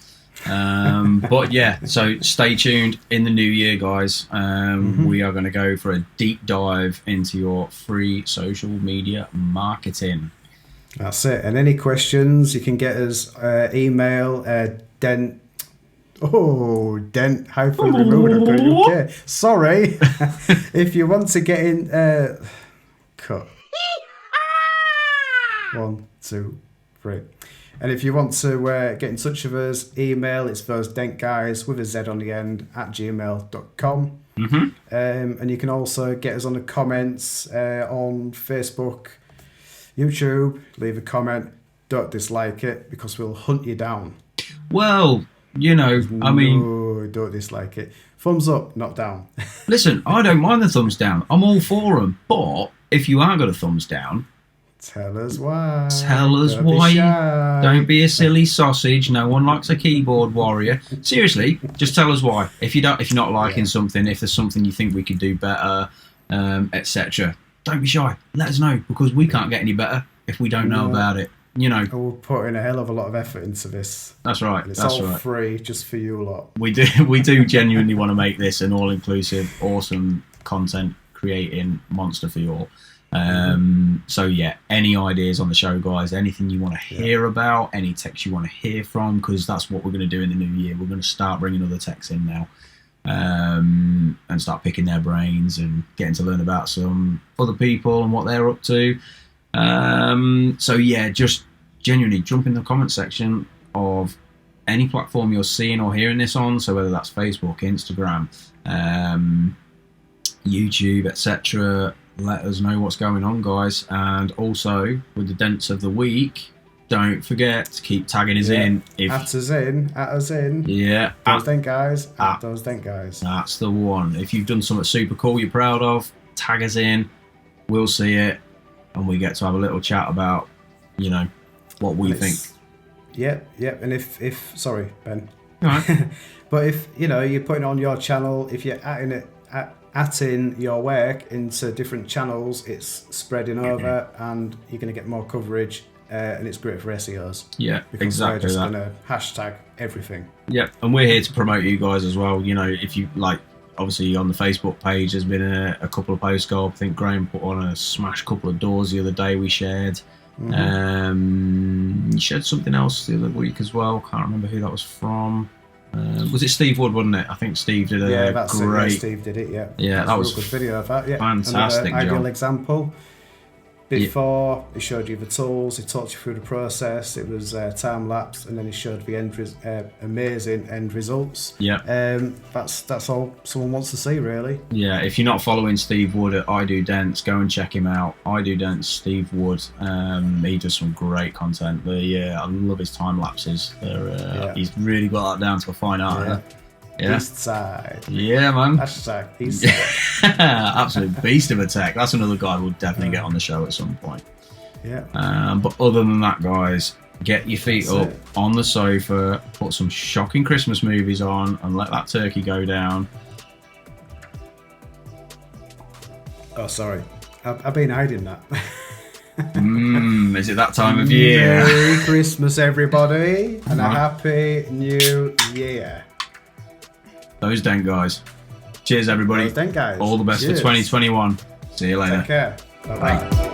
But yeah, so stay tuned in the new year, guys. We are going to go for a deep dive into your free social media marketing. That's it. And any questions, you can get us email dent-removal.co.uk. Sorry. If you want to get in cut. 1, 2, 3. And if you want to get in touch with us, email, it's those dent guys with a Z on the end @gmail.com. And you can also get us on the comments on Facebook, YouTube. Leave a comment. Don't dislike it, because we'll hunt you down. Well, you know, I mean... No, don't dislike it. Thumbs up, not down. Listen, I don't mind the thumbs down. I'm all for them. But if you are got a thumbs down... Tell us why. Tell us why. Don't be a silly sausage. No one likes a keyboard warrior. Seriously, just tell us why. If you're not liking something, if there's something you think we could do better, etc., don't be shy. Let us know, because we can't get any better if we don't know about it. You know, we're putting a hell of a lot of effort into this. That's right. It's all free, just for you lot. We do genuinely want to make this an all-inclusive, awesome content creating monster for you all. So yeah, any ideas on the show, guys? Anything you want to hear about? Any techs you want to hear from? Because that's what we're going to do in the new year. We're going to start bringing other techs in now, and start picking their brains and getting to learn about some other people and what they're up to. So yeah, just genuinely jump in the comment section of any platform you're seeing or hearing this on. So whether that's Facebook, Instagram, YouTube, etc., let us know what's going on, guys. And also with the dents of the week, don't forget to keep tagging us in. At us in. Yeah. Those Dent Guys. Those Dent Guys. That's the one. If you've done something super cool you're proud of, tag us in. We'll see it, and we get to have a little chat about, you know, what we think. Yep. And if sorry, Ben. All right. But if you know you're putting it on your channel, if you're atting your work into different channels, it's spreading over, and you're going to get more coverage, and it's great for SEOs. Yeah, because exactly. we're just going to hashtag everything. Yeah, and we're here to promote you guys as well. You know, if you like, obviously on the Facebook page, there's been a couple of posts go up. I think Graham put on a smash couple of doors the other day we shared. You shared something else the other week as well. Can't remember who that was from. Was it Steve Wood, wasn't it? I think Steve did a that's great... it. Yeah, Steve did it, yeah. Yeah, that was a real good video of that, yeah. Fantastic Another ideal job. example. Before, he showed you the tools, he talked you through the process, it was time-lapse, and then he showed the amazing end results. Yeah. That's all someone wants to see, really. Yeah, if you're not following Steve Wood at I Do Dents, go and check him out. I Do Dents, Steve Wood. He does some great content. I love his time lapses. He's really got that down to a fine art. Yeah. East side. Yeah, man. Hashtag East side. Absolute beast of a tech. That's another guy we'll definitely get on the show at some point. Yeah. But other than that, guys, get your feet up on the sofa, put some shocking Christmas movies on, and let that turkey go down. Oh, sorry. I've been hiding that. Is it that time of year? Merry Christmas, everybody, and a Happy New Year. Those Dent Guys. Cheers, everybody. Those Dent Guys. All the best for 2021. See you later. Take care. Bye-bye. Bye.